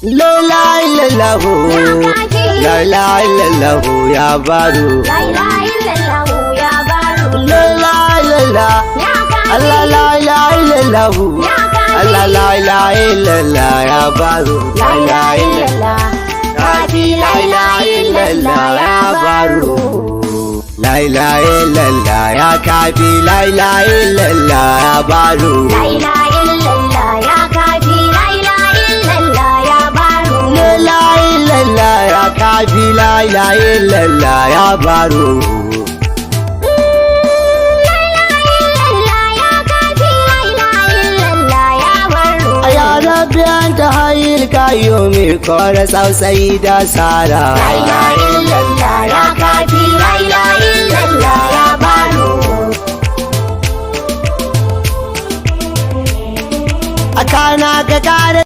La ilaha illallah, la ilaha illallah ya baro. La ilaha illallah ya baro. La ilaha illallah, Allah la ilaha illallah, Allah la ilaha illallah ya baro. La ilaha illallah, kafi la ilaha illallah ya baro. La ilaha illallah ya kafi la ilaha illallah ya baro. La ilaha illallah ya kafi la ilaha illallah ya baro. La ilaha illallah ya kafi la ilaha illallah ya baro. Ta hayil kayo mai kore tsautsayi da sara. La ilaha illallah ya kafi la ilaha illallah ya baro. A kana ka kare